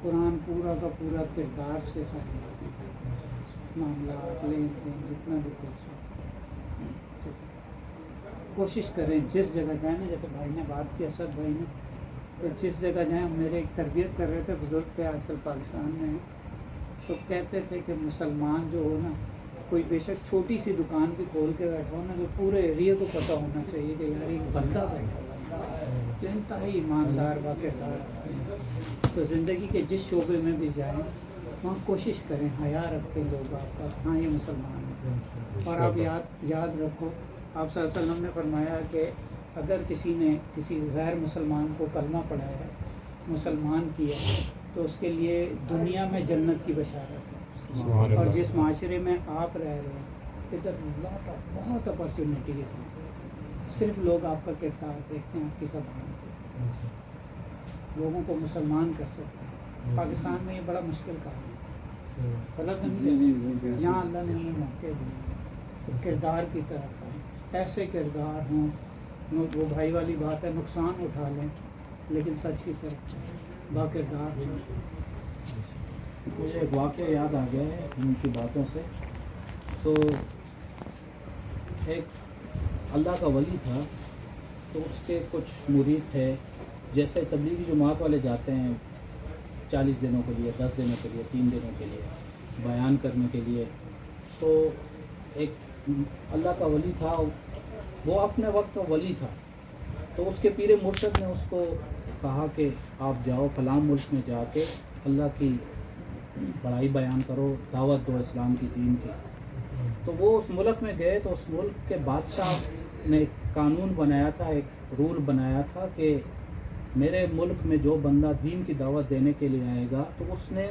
قرآن پورا کا پورا کردار سے ساری باتیں کرتا ہے، معاملات لین دین جتنا بھی کچھ ہے۔ تو کوشش کریں جس جگہ جائیں نا، جیسے بھائی نے بات کی اسد بھائی نے، کہ جس جگہ جائیں، میرے ایک تربیت کر رہے تھے بزرگ تھے آج کل پاکستان میں، تو کہتے تھے کہ مسلمان جو ہو نا، کوئی بے شک چھوٹی سی دکان بھی کھول کے بیٹھا ہو نا، تو پورے ایریے کو پتہ ہونا چاہیے کہ یار ایک بندہ بیٹھا ہوا ہے جو انتہائی ایماندار واقعدار ہے۔ تو زندگی کے جس شعبے میں بھی جائیں وہاں کوشش کریں حیا رکھیں لوگ آپ کا، ہاں یہ مسلمان ہے۔ اور آپ یاد رکھو، آپ صلی اللہ علیہ وسلم نے فرمایا کہ اگر کسی نے کسی غیر مسلمان کو کلمہ پڑھایا ہے، مسلمان کیا، تو اس کے لیے دنیا میں جنت کی بشارت ہے۔ اور جس معاشرے میں آپ رہ رہے ہیں ادھر بہت اپرچونیٹیز ہیں، صرف لوگ آپ کا کردار دیکھتے ہیں، آپ کی زبان کو، لوگوں کو مسلمان کر سکتے ہیں۔ پاکستان میں یہ بڑا مشکل کام ہے، غلط نہیں، یہاں اللہ نے ہمیں موقع دیے، تو کردار کی طرف آئیں، ایسے کردار ہوں، وہ بھائی والی بات ہے، نقصان اٹھا لیں لیکن سچ کی طرف با کردار ہوں۔ مجھے ایک واقعہ یاد آ گیا ہے ان کی باتوں سے۔ تو ایک اللہ کا ولی تھا، تو اس کے کچھ مرید تھے، جیسے تبلیغی جماعت والے جاتے ہیں 40 دنوں کے لیے، 10 دنوں کے لیے، 3 دنوں کے لیے بیان کرنے کے لیے۔ تو ایک اللہ کا ولی تھا، وہ اپنے وقت کا ولی تھا، تو اس کے پیر مرشد نے اس کو کہا کہ آپ جاؤ فلاں ملک میں جا کے اللہ کی بڑائی بیان کرو، دعوت دو اسلام کی، دین کی۔ تو وہ اس ملک میں گئے، تو اس ملک کے بادشاہ نے ایک قانون بنایا تھا، ایک رول بنایا تھا کہ میرے ملک میں جو بندہ دین کی دعوت دینے کے لیے آئے گا، تو اس نے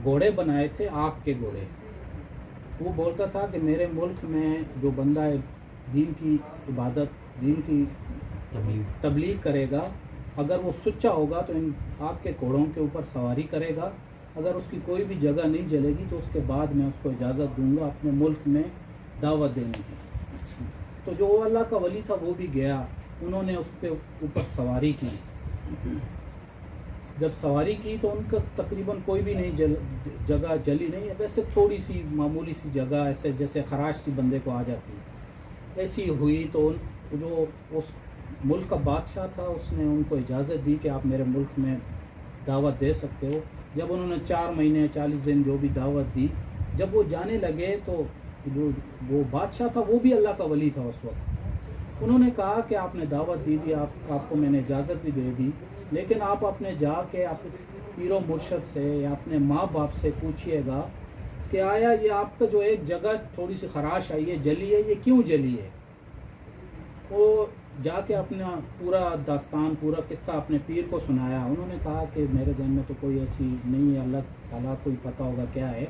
گھوڑے بنائے تھے، آگ کے گھوڑے۔ وہ بولتا تھا کہ میرے ملک میں جو بندہ دین کی عبادت، دین کی تبلیغ کرے گا، اگر وہ سچا ہوگا تو ان آگ کے گھوڑوں کے اوپر سواری کرے گا، اگر اس کی کوئی بھی جگہ نہیں جلے گی تو اس کے بعد میں اس کو اجازت دوں گا اپنے ملک میں دعوت دینے کی۔ تو جو اللہ کا ولی تھا وہ بھی گیا، انہوں نے اس پہ اوپر سواری کی۔ جب سواری کی تو ان کا تقریباً کوئی بھی نہیں جگہ جلی نہیں، ویسے تھوڑی سی معمولی سی جگہ ایسے جیسے خراش سی بندے کو آ جاتی ایسی ہوئی۔ تو جو اس ملک کا بادشاہ تھا اس نے ان کو اجازت دی کہ آپ میرے ملک میں دعوت دے سکتے ہو۔ جب انہوں نے 4 مہینے 40 دن جو بھی دعوت دی، جب وہ جانے لگے تو جو وہ بادشاہ تھا وہ بھی اللہ کا ولی تھا اس وقت۔ انہوں نے کہا کہ آپ نے دعوت دی دی، آپ کو میں نے اجازت بھی دے دی، لیکن آپ اپنے جا کے آپ پیر و مرشد سے یا اپنے ماں باپ سے پوچھئے گا کہ آیا یہ آپ کا جو ایک جگہ تھوڑی سی خراش آئی ہے، جلی ہے، یہ کیوں جلی ہے؟ وہ جا کے اپنا پورا داستان، پورا قصہ اپنے پیر کو سنایا۔ انہوں نے کہا کہ میرے ذہن میں تو کوئی ایسی نہیں ہے، اللہ تعالیٰ کو ہی پتہ ہوگا کیا ہے۔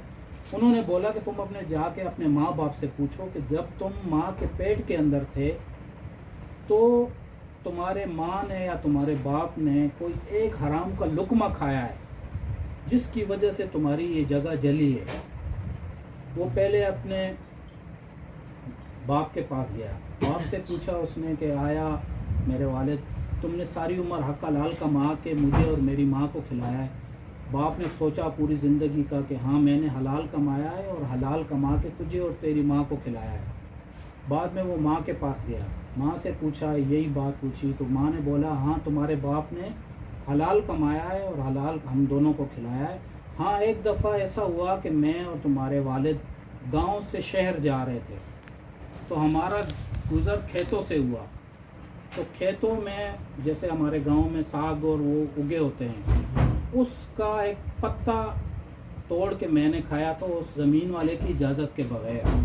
انہوں نے بولا کہ تم اپنے جا کے اپنے ماں باپ سے پوچھو کہ جب تم ماں کے پیٹ کے اندر تھے تو تمہارے ماں نے یا تمہارے باپ نے کوئی ایک حرام کا لقمہ کھایا ہے جس کی وجہ سے تمہاری یہ جگہ جلی ہے۔ وہ پہلے اپنے باپ کے پاس گیا، باپ سے پوچھا اس نے کہ آیا میرے والد تم نے ساری عمر حق حلال کما کے مجھے اور میری ماں کو کھلایا ہے؟ باپ نے سوچا پوری زندگی کا کہ ہاں میں نے حلال کمایا ہے اور حلال کما کے تجھے اور تیری ماں کو کھلایا ہے۔ بعد میں وہ ماں کے پاس گیا، ماں سے پوچھا، یہی بات پوچھی، تو ماں نے بولا ہاں تمہارے باپ نے حلال کمایا ہے اور حلال ہم دونوں کو کھلایا ہے۔ ہاں ایک دفعہ ایسا ہوا کہ میں اور تمہارے والد گاؤں سے شہر جا رہے تھے، تو ہمارا گزر کھیتوں سے ہوا، تو کھیتوں میں جیسے ہمارے گاؤں میں ساگ اور وہ اگے ہوتے ہیں، اس کا ایک پتا توڑ کے میں نے کھایا تو اس زمین والے کی اجازت کے بغیر۔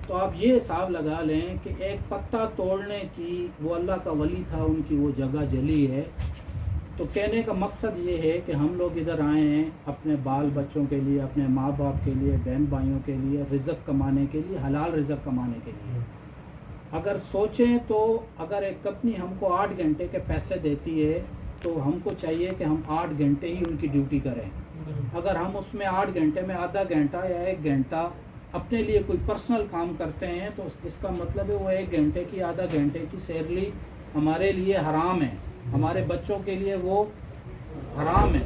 تو آپ یہ حساب لگا لیں کہ ایک پتا توڑنے کی، وہ اللہ کا ولی تھا، ان کی وہ جگہ جلی ہے۔ تو کہنے کا مقصد یہ ہے کہ ہم لوگ ادھر آئے ہیں اپنے بال بچوں کے لیے، اپنے ماں باپ کے لیے، بہن بھائیوں کے لیے رزق کمانے کے لیے، حلال رزق کمانے کے لیے۔ اگر سوچیں تو اگر ایک کمپنی ہم کو 8 گھنٹے کے پیسے دیتی ہے تو ہم کو چاہیے کہ ہم 8 گھنٹے ہی ان کی ڈیوٹی کریں۔ اگر ہم اس میں 8 گھنٹے میں آدھا گھنٹہ یا 1 گھنٹہ اپنے لیے کوئی پرسنل کام کرتے ہیں تو اس کا مطلب ہے وہ 1 گھنٹے کی، آدھا گھنٹے کی سیلری ہمارے لیے حرام ہے، ہمارے بچوں کے لیے وہ حرام ہے۔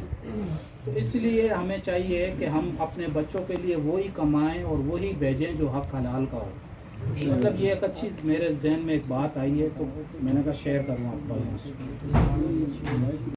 تو اس لیے ہمیں چاہیے کہ ہم اپنے بچوں کے لیے وہی کمائیں اور وہی بھیجیں جو حق حلال کا ہو. مطلب یہ ایک اچھی میرے ذہن میں ایک بات آئی ہے تو میں نے کہا شیئر کروں آپ بھائیوں سے.